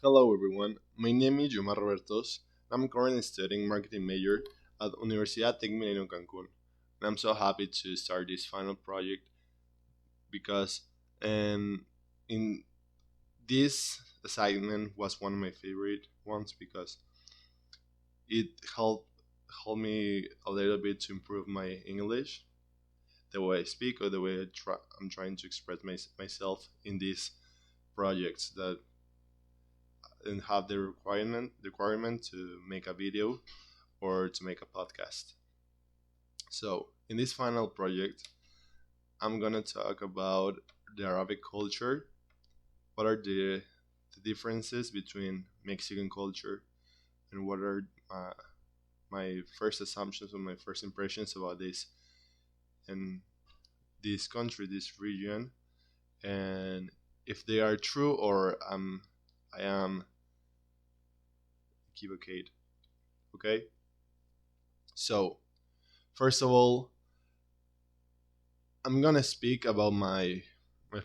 Hello everyone, my name is Yomar Robertos. I'm currently studying marketing major at Universidad Tecmilenio Cancun. And I'm so happy to start this final project because um, in this assignment was one of my favorite ones because it helped me a little bit to improve my English, the way I speak or the way I'm trying to express myself in these projects that and have the requirement to make a video or to make a podcast. So in this final project, I'm gonna talk about the Arabic culture. What are the differences between Mexican culture and what are my first assumptions or my first impressions about this and this country, this region, and if they are true or I am equivocate. Okay, so first of all, I'm gonna speak about my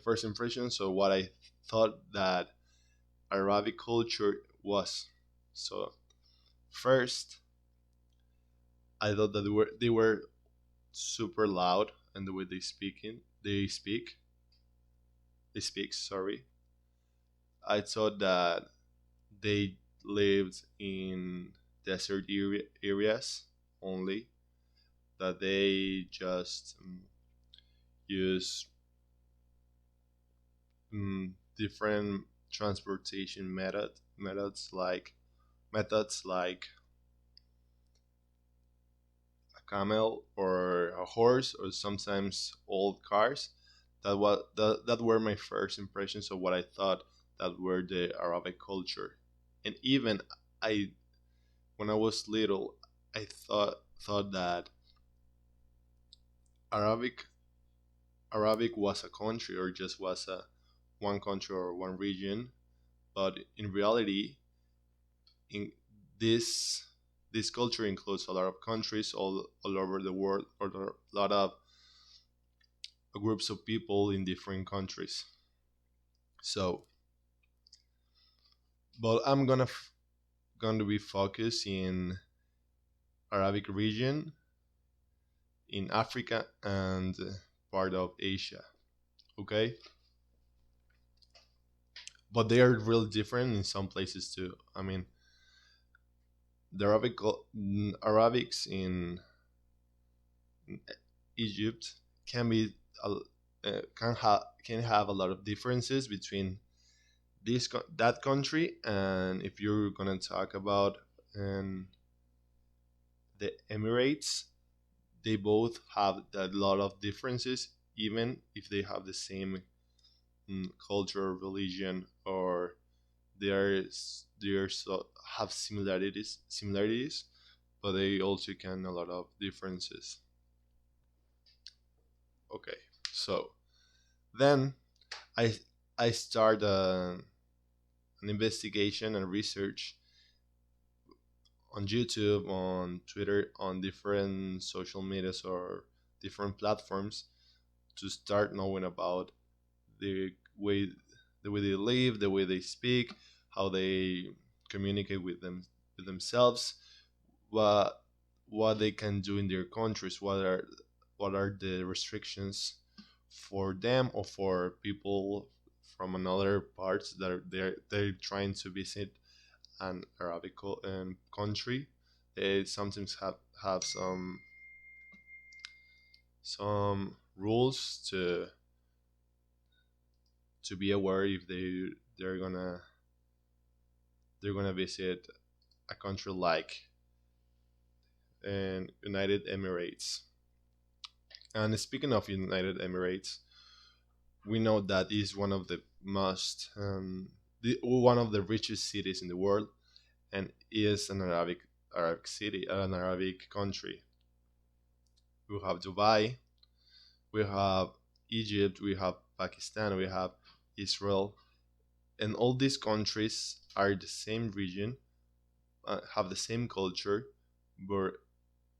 first impression. So what I thought that Arabic culture was. So first, I thought that they were super loud and the way they speak. Sorry, I thought that they lived in desert areas only. That they just use different transportation methods like a camel or a horse or sometimes old cars. That were my first impressions of what I thought that were the Arabic culture. And even I when I was little, I thought that Arabic Arabic was a country or just was a one country or one region, but in reality, in this this culture includes a lot of countries all over the world or a lot of groups of people in different countries. So, but I'm going to be focused in Arabic region, in Africa, and part of Asia. Okay, but they are really different in some places too. I mean, the Arabics in Egypt can be can have a lot of differences between that country, and if you're gonna talk about um, the Emirates, they both have a lot of differences, even if they have the same culture, religion, or they are have similarities, but they also can a lot of differences. Okay, so then I I start an investigation and research on YouTube, on Twitter, on different social medias or different platforms to start knowing about the way the way they live, the way they speak, how they communicate with themselves, what what they can do in their countries, what are the restrictions for them or for people from another parts that they're trying to visit an Arabic country. They sometimes have some rules to be aware if they're gonna visit a country like United Emirates. And speaking of United Emirates, we know that is one of the one of the richest cities in the world, and is an Arabic city, an Arabic country. We have Dubai, we have Egypt, we have Pakistan, we have Israel, and all these countries are the same region, have the same culture, but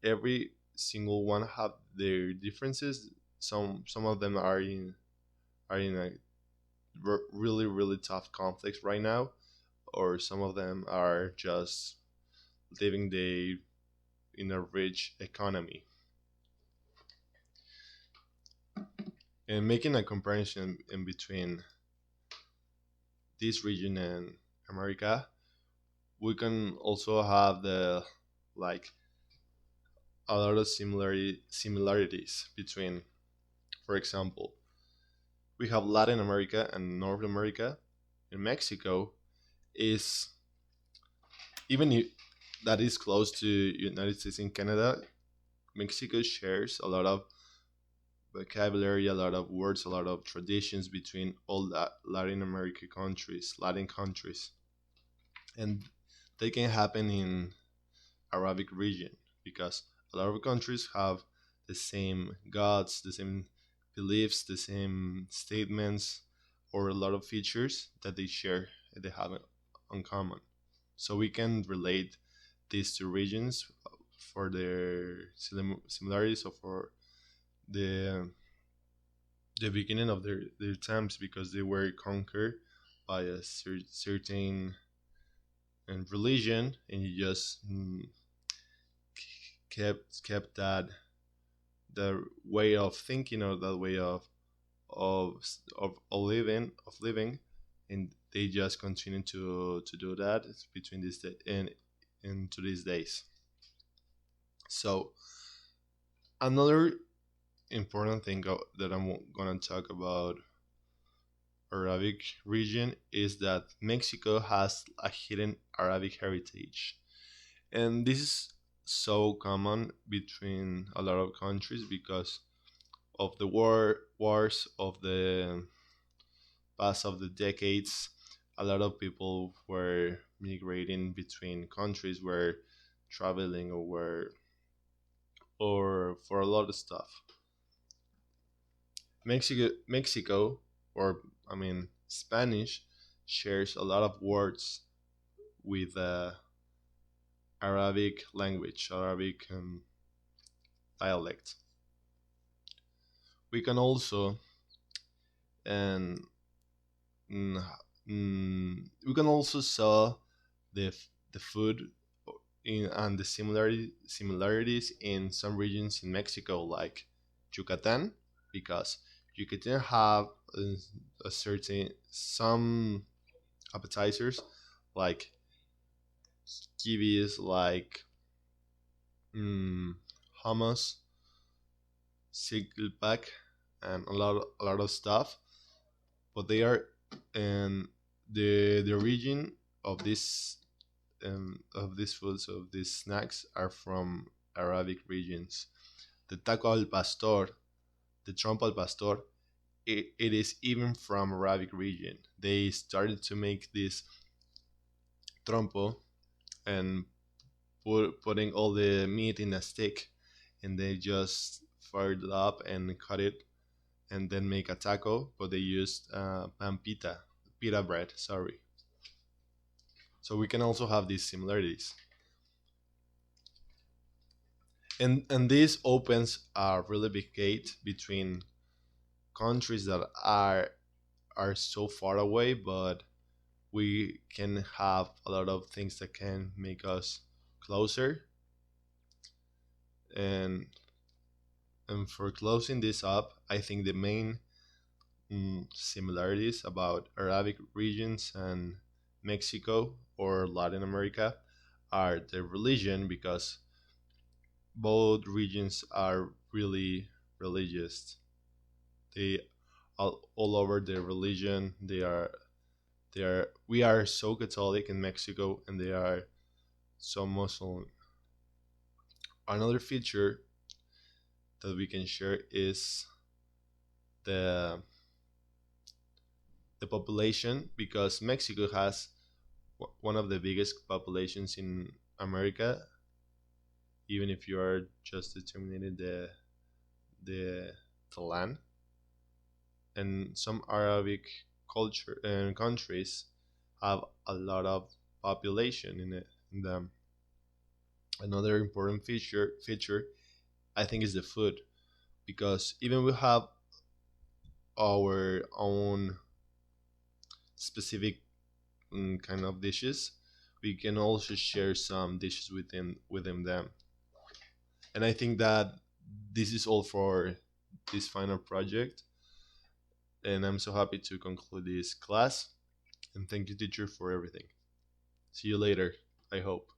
every single one have their differences. Some of them are in a really tough conflicts right now. or some of them are just living the in a rich economy. And making a comparison in between this region and America, we can also have the like a lot of similarities between, for example, we have Latin America and North America. In Mexico is even if that is close to United States and Canada, Mexico shares a lot of vocabulary, a lot of words, a lot of traditions between all that Latin American countries, Latin countries, and they can happen in Arabic region because a lot of countries have the same gods, the same beliefs, the same statements, or a lot of features that they share, they have in common. So we can relate these two regions for their similarities or for the the beginning of their times because they were conquered by a certain religion and you just kept that the way of thinking or that way of living and they just continue to do that between this day and to these days. So another important thing that I'm gonna talk about Arabic region is that Mexico has a hidden Arabic heritage. And this is so common between a lot of countries because of the wars of the past of the decades. A lot of people were migrating between countries, were traveling or for a lot of stuff. Mexico, or I mean Spanish, shares a lot of words with Arabic language, Arabic dialect. We can also and mm, we can also saw the food in and the similarities in some regions in Mexico, like Yucatan, because Yucatan have a certain some appetizers like kibis, like mm, hummus, silpak, and a lot of stuff. But they are and the origin of this of these foods of these snacks are from Arabic regions. The taco al pastor, the trompo al pastor, it is even from Arabic region. They started to make this trompo and putting all the meat in a stick, and they just fired it up and cut it and then make a taco. But they used pampita, pita bread. Sorry. So we can also have these similarities, and this opens a really big gate between countries that are so far away, but we can have a lot of things that can make us closer. And for closing this up, I think the main similarities about Arabic regions and Mexico or Latin America are the religion because both regions are really religious. They all over their religion. They are we are so Catholic in Mexico and they are so Muslim. Another feature that we can share is the the population because Mexico has one of the biggest populations in America. Even if you are just determining the the land, and some Arabic culture and countries have a lot of population in it. In them, another important feature I think is the food because even we have our own specific kind of dishes, we can also share some dishes within them. And I think that this is all for this final project. And I'm so happy to conclude this class. And thank you, teacher, for everything. See you later, I hope.